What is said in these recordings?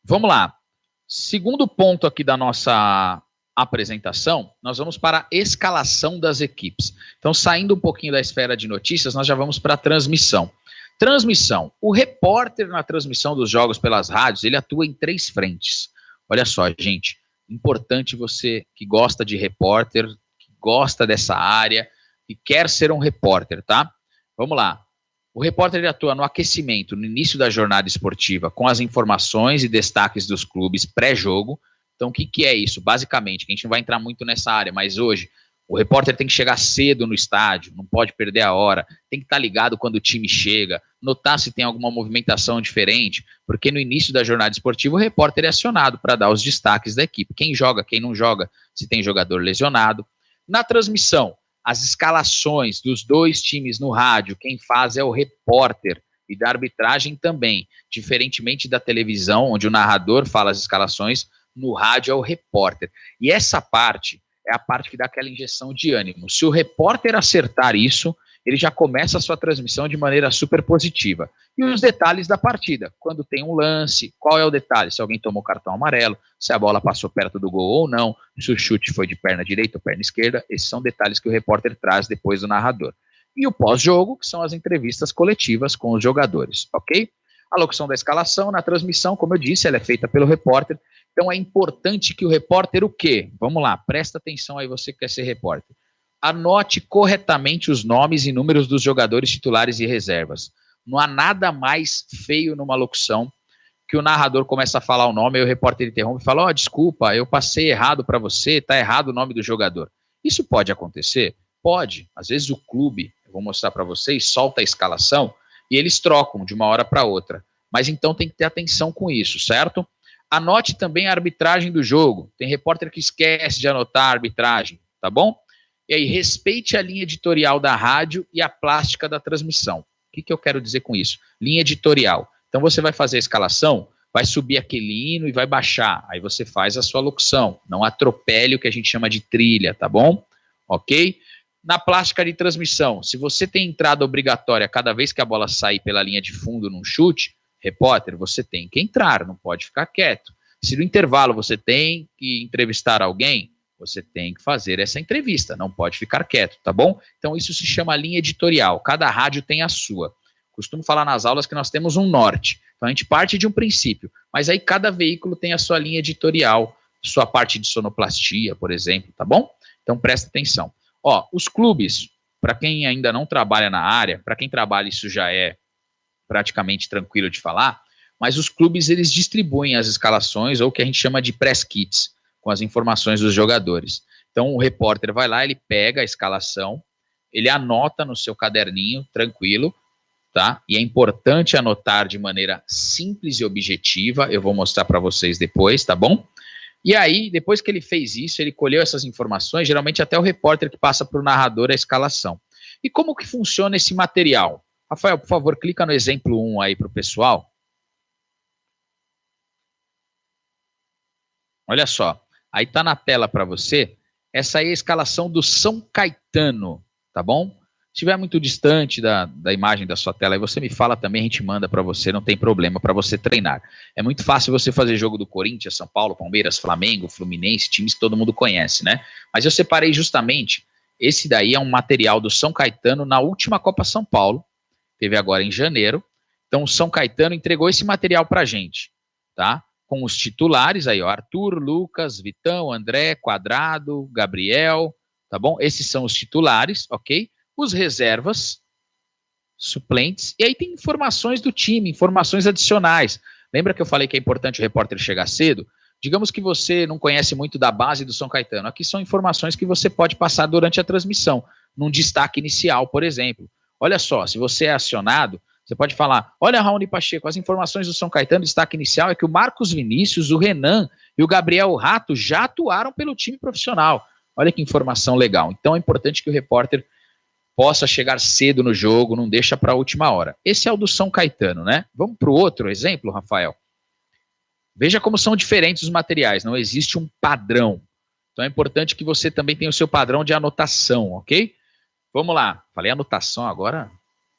Vamos lá. Segundo ponto aqui da nossa apresentação, nós vamos para a escalação das equipes. Então, saindo um pouquinho da esfera de notícias, nós já vamos para a transmissão. Transmissão. O repórter na transmissão dos jogos pelas rádios, ele atua em 3 frentes. Olha só, gente, importante você que gosta de repórter, que gosta dessa área, e quer ser um repórter, tá? Vamos lá. O repórter ele atua no aquecimento, no início da jornada esportiva, com as informações e destaques dos clubes pré-jogo. Então, o que é isso? Basicamente, a gente não vai entrar muito nessa área, mas hoje o repórter tem que chegar cedo no estádio, não pode perder a hora, tem que estar ligado quando o time chega, notar se tem alguma movimentação diferente, porque no início da jornada esportiva o repórter é acionado para dar os destaques da equipe. Quem joga, quem não joga, se tem jogador lesionado. Na transmissão, as escalações dos 2 times no rádio, quem faz é o repórter, e da arbitragem também, diferentemente da televisão, onde o narrador fala as escalações, no rádio é o repórter. E essa parte é a parte que dá aquela injeção de ânimo. Se o repórter acertar isso, ele já começa a sua transmissão de maneira super positiva. E os detalhes da partida, quando tem um lance, qual é o detalhe? Se alguém tomou cartão amarelo, se a bola passou perto do gol ou não, se o chute foi de perna direita ou perna esquerda, esses são detalhes que o repórter traz depois do narrador. E o pós-jogo, que são as entrevistas coletivas com os jogadores, ok? A locução da escalação na transmissão, como eu disse, ela é feita pelo repórter. Então é importante que o repórter o quê? Vamos lá, presta atenção aí você que quer ser repórter. Anote corretamente os nomes e números dos jogadores titulares e reservas. Não há nada mais feio numa locução que o narrador começa a falar o nome e o repórter interrompe e fala, desculpa, eu passei errado para você, tá errado o nome do jogador. Isso pode acontecer? Pode. Às vezes o clube, eu vou mostrar para vocês, solta a escalação e eles trocam de uma hora para outra. Mas então tem que ter atenção com isso, certo? Anote também a arbitragem do jogo. Tem repórter que esquece de anotar a arbitragem, tá bom? E aí, respeite a linha editorial da rádio e a plástica da transmissão. O que eu quero dizer com isso? Linha editorial. Então, você vai fazer a escalação, vai subir aquele hino e vai baixar. Aí você faz a sua locução. Não atropele o que a gente chama de trilha, tá bom? Ok? Na plástica de transmissão, se você tem entrada obrigatória cada vez que a bola sair pela linha de fundo num chute, repórter, você tem que entrar, não pode ficar quieto. Se no intervalo você tem que entrevistar alguém, você tem que fazer essa entrevista, não pode ficar quieto, tá bom? Então isso se chama linha editorial, cada rádio tem a sua. Costumo falar nas aulas que nós temos um norte, então a gente parte de um princípio, mas aí cada veículo tem a sua linha editorial, sua parte de sonoplastia, por exemplo, tá bom? Então presta atenção. Os clubes, para quem ainda não trabalha na área, para quem trabalha isso já é praticamente tranquilo de falar, mas os clubes eles distribuem as escalações ou o que a gente chama de press kits, com as informações dos jogadores. Então o repórter vai lá, ele pega a escalação, ele anota no seu caderninho, tranquilo, tá? E é importante anotar de maneira simples e objetiva, eu vou mostrar para vocês depois, tá bom? E aí, depois que ele fez isso, ele colheu essas informações, geralmente até o repórter que passa para o narrador a escalação. E como que funciona esse material? Rafael, por favor, clica no exemplo 1 aí para o pessoal. Olha só, aí está na tela para você, essa aí é a escalação do São Caetano, tá bom? Se estiver muito distante da imagem da sua tela, aí você me fala também, a gente manda para você, não tem problema para você treinar. É muito fácil você fazer jogo do Corinthians, São Paulo, Palmeiras, Flamengo, Fluminense, times que todo mundo conhece, né? Mas eu separei justamente, esse daí é um material do São Caetano na última Copa São Paulo, teve agora em janeiro. Então o São Caetano entregou esse material para a gente, tá? Com os titulares aí, Arthur, Lucas, Vitão, André, Quadrado, Gabriel, tá bom? Esses são os titulares, ok? Os reservas, suplentes, e aí tem informações do time, informações adicionais. Lembra que eu falei que é importante o repórter chegar cedo? Digamos que você não conhece muito da base do São Caetano. Aqui são informações que você pode passar durante a transmissão, num destaque inicial, por exemplo. Olha só, se você é acionado, você pode falar, olha, Raoni Pacheco, as informações do São Caetano, destaque inicial é que o Marcos Vinícius, o Renan e o Gabriel Rato já atuaram pelo time profissional. Olha que informação legal. Então é importante que o repórter possa chegar cedo no jogo, não deixa para a última hora. Esse é o do São Caetano, né? Vamos para o outro exemplo, Rafael? Veja como são diferentes os materiais, não existe um padrão. Então é importante que você também tenha o seu padrão de anotação, ok? Vamos lá, falei anotação agora,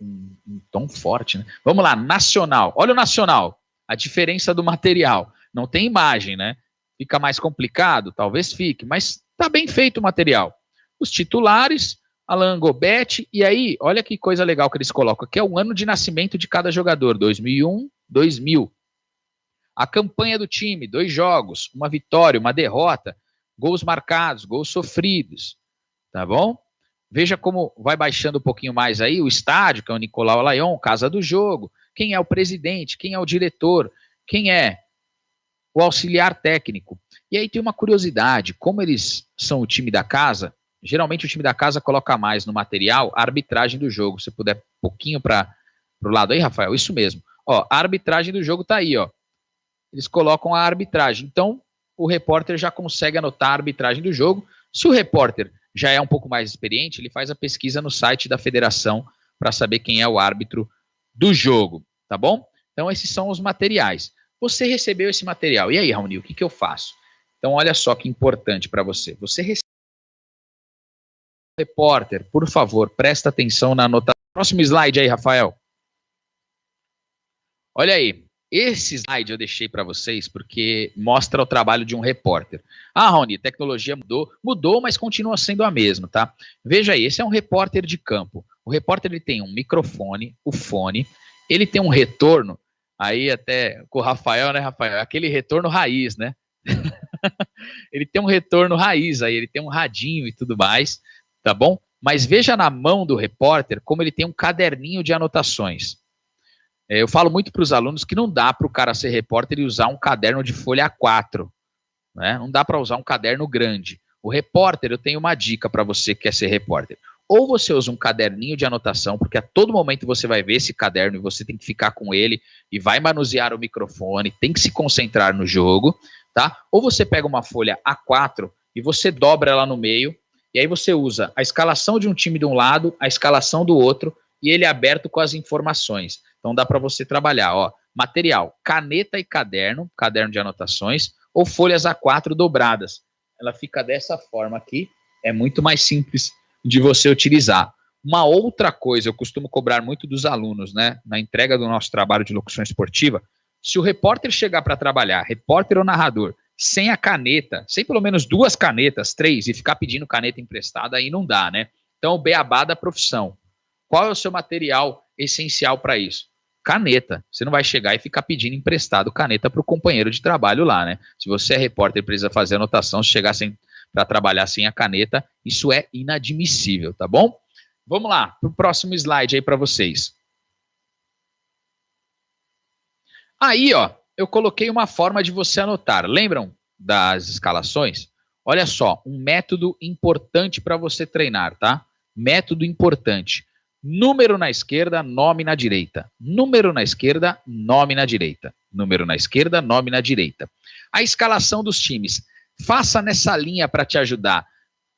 um tom forte, né? Vamos lá, nacional. Olha o nacional, a diferença do material. não tem imagem, né? Fica mais complicado? Talvez fique, mas tá bem feito o material. Os titulares, Alan Gobetti, e aí, olha que coisa legal que eles colocam, que é o ano de nascimento de cada jogador, 2001, 2000. A campanha do time, 2 jogos, uma vitória, uma derrota, gols marcados, gols sofridos, tá bom? Veja como vai baixando um pouquinho mais aí o estádio, que é o Nicolau Layon, casa do jogo, quem é o presidente, quem é o diretor, quem é o auxiliar técnico. E aí tem uma curiosidade, como eles são o time da casa, geralmente o time da casa coloca mais no material a arbitragem do jogo. Se puder um pouquinho para o lado aí, Rafael, isso mesmo. Ó, a arbitragem do jogo tá aí, ó. Eles colocam a arbitragem. Então, o repórter já consegue anotar a arbitragem do jogo. Se o repórter já é um pouco mais experiente, ele faz a pesquisa no site da federação para saber quem é o árbitro do jogo, tá bom? Então, esses são os materiais. Você recebeu esse material. E aí, Raoni, o que eu faço? Então, olha só que importante para você. Você recebeu. Repórter, por favor, presta atenção na anotação. Próximo slide aí, Rafael. Olha aí. Esse slide eu deixei para vocês porque mostra o trabalho de um repórter. Ah, Raoni, tecnologia mudou, mas continua sendo a mesma, tá? Veja aí, esse é um repórter de campo. O repórter ele tem um microfone, o fone, ele tem um retorno, aí até com o Rafael, né, Rafael? Aquele retorno raiz, né? Ele tem um retorno raiz aí, ele tem um radinho e tudo mais, tá bom? Mas veja na mão do repórter como ele tem um caderninho de anotações. Eu falo muito para os alunos que não dá para o cara ser repórter e usar um caderno de folha A4, né? Não dá para usar um caderno grande. O repórter, eu tenho uma dica para você que quer ser repórter. Ou você usa um caderninho de anotação, porque a todo momento você vai ver esse caderno e você tem que ficar com ele e vai manusear o microfone, tem que se concentrar no jogo, tá? Ou você pega uma folha A4 e você dobra ela no meio, e aí você usa a escalação de um time de um lado, a escalação do outro, e ele é aberto com as informações. Então dá para você trabalhar, ó, material, caneta e caderno de anotações, ou folhas A4 dobradas. Ela fica dessa forma aqui, é muito mais simples de você utilizar. Uma outra coisa, eu costumo cobrar muito dos alunos, né, na entrega do nosso trabalho de locução esportiva, se o repórter chegar para trabalhar, repórter ou narrador, sem a caneta, sem pelo menos 2 canetas, 3, e ficar pedindo caneta emprestada, aí não dá, né? Então, o beabá da profissão. Qual é o seu material essencial para isso? Caneta. Você não vai chegar e ficar pedindo emprestado caneta para o companheiro de trabalho lá, né? Se você é repórter e precisa fazer anotação, se chegar para trabalhar sem a caneta, isso é inadmissível, tá bom? Vamos lá, para o próximo slide aí para vocês. Aí, ó, eu coloquei uma forma de você anotar. Lembram das escalações? Olha só, um método importante para você treinar, tá? Método importante. Número na esquerda, nome na direita. Número na esquerda, nome na direita. Número na esquerda, nome na direita. A escalação dos times. Faça nessa linha para te ajudar.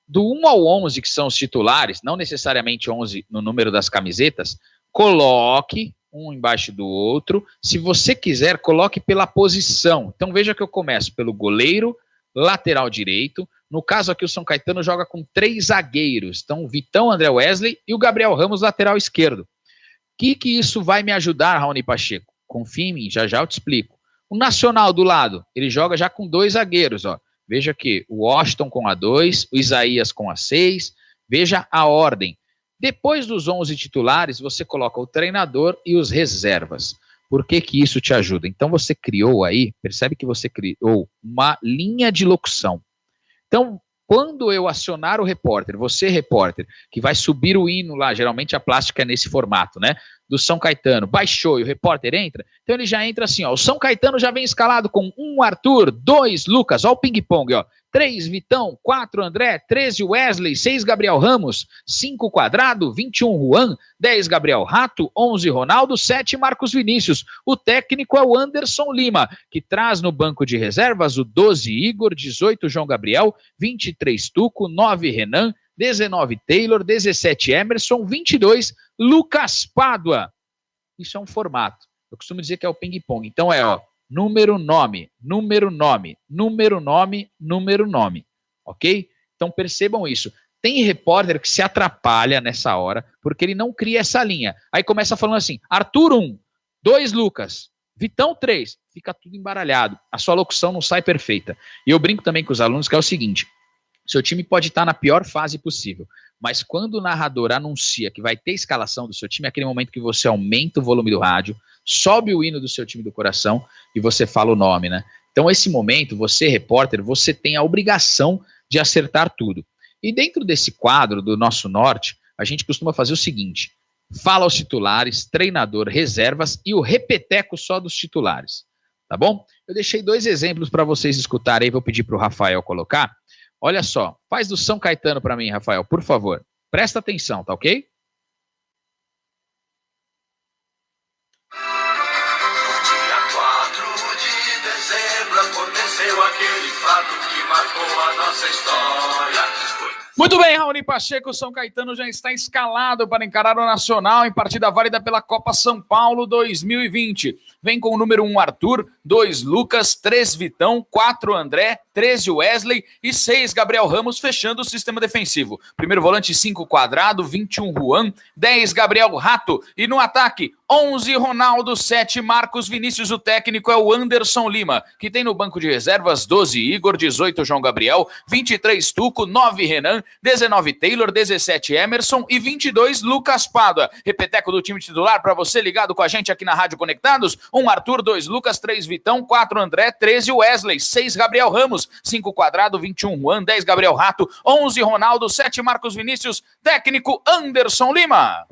Do 1 ao 11, que são os titulares, não necessariamente 11 no número das camisetas, coloque um embaixo do outro. Se você quiser, coloque pela posição. Então veja que eu começo pelo goleiro, lateral direito. No caso aqui, o São Caetano joga com 3 zagueiros. Então, o Vitão, André Wesley e o Gabriel Ramos, lateral esquerdo. O que isso vai me ajudar, Raoni Pacheco? Confia em mim, já já eu te explico. O Nacional do lado, ele joga já com 2 zagueiros, ó. Veja aqui, o Washington com a 2, o Isaías com a 6. Veja a ordem. Depois dos 11 titulares, você coloca o treinador e os reservas. Por que isso te ajuda? Então, você criou aí, percebe que você criou uma linha de locução. Então, quando eu acionar o repórter, você repórter, que vai subir o hino lá, geralmente a plástica é nesse formato, né? Do São Caetano, baixou e o repórter entra, então ele já entra assim, ó, o São Caetano já vem escalado com 1 Arthur, 2 Lucas, ó o ping-pong, ó, 3 Vitão, 4 André, 13 Wesley, 6 Gabriel Ramos, 5 Quadrado, 21 Juan, 10 Gabriel Rato, 11 Ronaldo, 7 Marcos Vinícius. O técnico é o Anderson Lima, que traz no banco de reservas o 12 Igor, 18 João Gabriel, 23 Tuco, 9 Renan, 19 Taylor, 17 Emerson, 22 Lucas Pádua. Isso é um formato. Eu costumo dizer que é o ping-pong. Então é, ó, número, nome, número, nome, número, nome, número, nome. Ok? Então percebam isso. Tem repórter que se atrapalha nessa hora, porque ele não cria essa linha. Aí começa falando assim, Arthur 1, 2 Lucas, Vitão, 3. Fica tudo embaralhado. A sua locução não sai perfeita. E eu brinco também com os alunos que é o seguinte: seu time pode estar na pior fase possível, mas quando o narrador anuncia que vai ter escalação do seu time, é aquele momento que você aumenta o volume do rádio, sobe o hino do seu time do coração e você fala o nome, né? Então, esse momento, você, repórter, você tem a obrigação de acertar tudo. E dentro desse quadro do Nosso Norte, a gente costuma fazer o seguinte: fala aos titulares, treinador, reservas e o repeteco só dos titulares, tá bom? Eu deixei 2 exemplos para vocês escutarem, vou pedir para o Rafael colocar. Olha só, faz do São Caetano para mim, Rafael, por favor. Presta atenção, tá ok? Dia 4 de dezembro aconteceu aquele fato que marcou a nossa história. Muito bem, Raoni Pacheco, o São Caetano já está escalado para encarar o Nacional em partida válida pela Copa São Paulo 2020. Vem com o número 1 Arthur, 2 Lucas, 3 Vitão, 4 André, 13 Wesley e 6 Gabriel Ramos fechando o sistema defensivo. Primeiro volante 5 Quadrado, 21 Juan, 10 Gabriel Rato e no ataque 11 Ronaldo, 7 Marcos Vinícius, o técnico é o Anderson Lima, que tem no banco de reservas 12 Igor, 18 João Gabriel, 23 Tuco, 9 Renan, 19 Taylor, 17 Emerson e 22 Lucas Pádua. Repeteco do time titular para você ligado com a gente aqui na Rádio Conectados: 1 Arthur, 2 Lucas, 3 Vitão, 4 André, 13 Wesley, 6 Gabriel Ramos, 5 Quadrado, 21 Juan, 10 Gabriel Rato, 11 Ronaldo, 7 Marcos Vinícius, técnico Anderson Lima.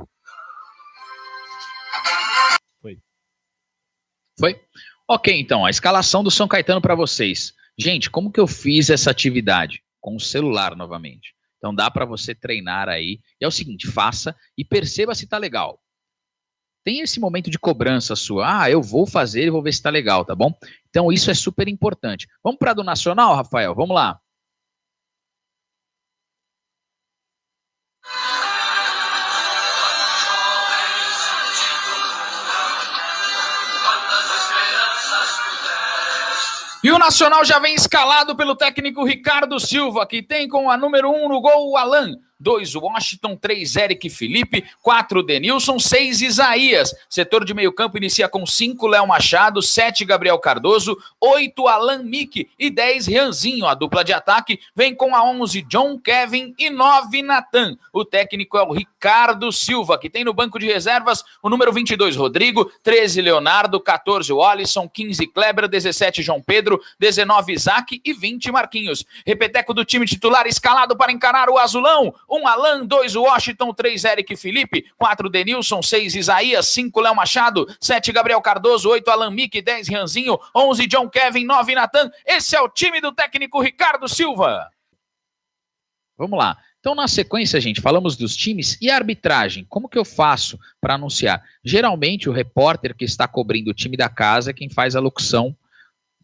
Foi? Ok, então, a escalação do São Caetano para vocês. Gente, como que eu fiz essa atividade? Com o celular novamente. Então dá para você treinar aí. E é o seguinte, faça e perceba se tá legal. Tem esse momento de cobrança sua. Eu vou fazer e vou ver se tá legal, tá bom? Então isso é super importante. Vamos para do Nacional, Rafael? Vamos lá. E o Nacional já vem escalado pelo técnico Ricardo Silva, que tem com a número 1 no gol o Alan, 2 Washington, 3 Eric Felipe, 4 Denilson, 6 Isaías. Setor de meio campo inicia com 5 Léo Machado, 7 Gabriel Cardoso, 8 Alan Mick e 10 Rianzinho. A dupla de ataque vem com a 11 John Kevin e 9 Natan. O técnico é o Ricardo Silva, que tem no banco de reservas o número 22 Rodrigo, 13 Leonardo, 14 Alisson, 15 Kleber, 17 João Pedro, 19 Isaac e 20 Marquinhos. Repeteco do time titular escalado para encarar o Azulão: 1 Alan, 2 Washington, 3 Eric Felipe, 4 Denilson, 6 Isaías, 5 Léo Machado, 7 Gabriel Cardoso, 8 Alan Mick, 10 Rianzinho, 11 John Kevin, 9 Natan. Esse é o time do técnico Ricardo Silva. Vamos lá. Então, na sequência, gente, falamos dos times e a arbitragem. Como que eu faço para anunciar? Geralmente, o repórter que está cobrindo o time da casa é quem faz a locução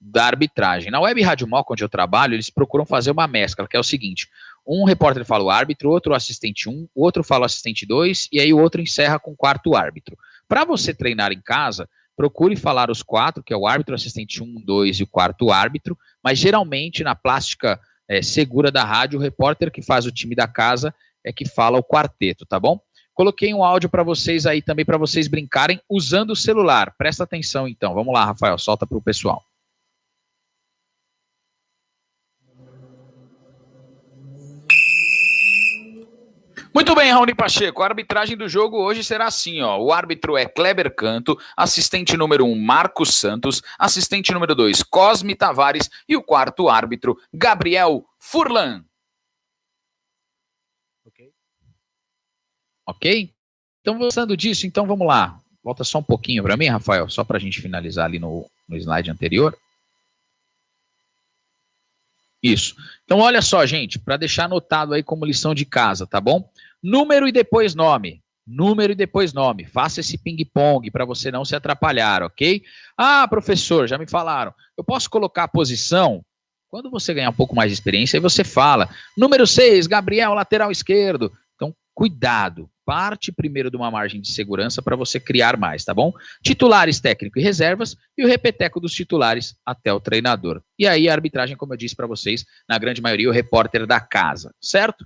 da arbitragem. Na Web Rádio Moca, onde eu trabalho, eles procuram fazer uma mescla, que é o seguinte: um repórter fala o árbitro, outro o assistente 1, o outro fala o assistente 2, e aí o outro encerra com o quarto árbitro. Para você treinar em casa, procure falar os 4, que é o árbitro, o assistente 1, 2 e o quarto árbitro, mas geralmente na plástica segura da rádio, o repórter que faz o time da casa é que fala o quarteto, tá bom? Coloquei um áudio para vocês aí também, para vocês brincarem usando o celular. Presta atenção então. Vamos lá, Rafael, solta para o pessoal. Muito bem, Raoni Pacheco, a arbitragem do jogo hoje será assim, ó. O árbitro é Kleber Canto, assistente número 1, Marcos Santos, assistente número 2, Cosme Tavares e o quarto árbitro, Gabriel Furlan. Ok? Então, gostando disso, então vamos lá. Volta só um pouquinho para mim, Rafael, só para a gente finalizar ali no slide anterior. Isso. Então, olha só, gente, para deixar anotado aí como lição de casa, tá bom? Número e depois nome. Número e depois nome. Faça esse ping-pong para você não se atrapalhar, ok? Professor, já me falaram. Eu posso colocar a posição? Quando você ganhar um pouco mais de experiência, aí você fala. Número 6, Gabriel, lateral esquerdo. Então, cuidado. Parte primeiro de uma margem de segurança para você criar mais, tá bom? Titulares, técnico e reservas e o repeteco dos titulares até o treinador. E aí a arbitragem, como eu disse para vocês, na grande maioria o repórter da casa, certo?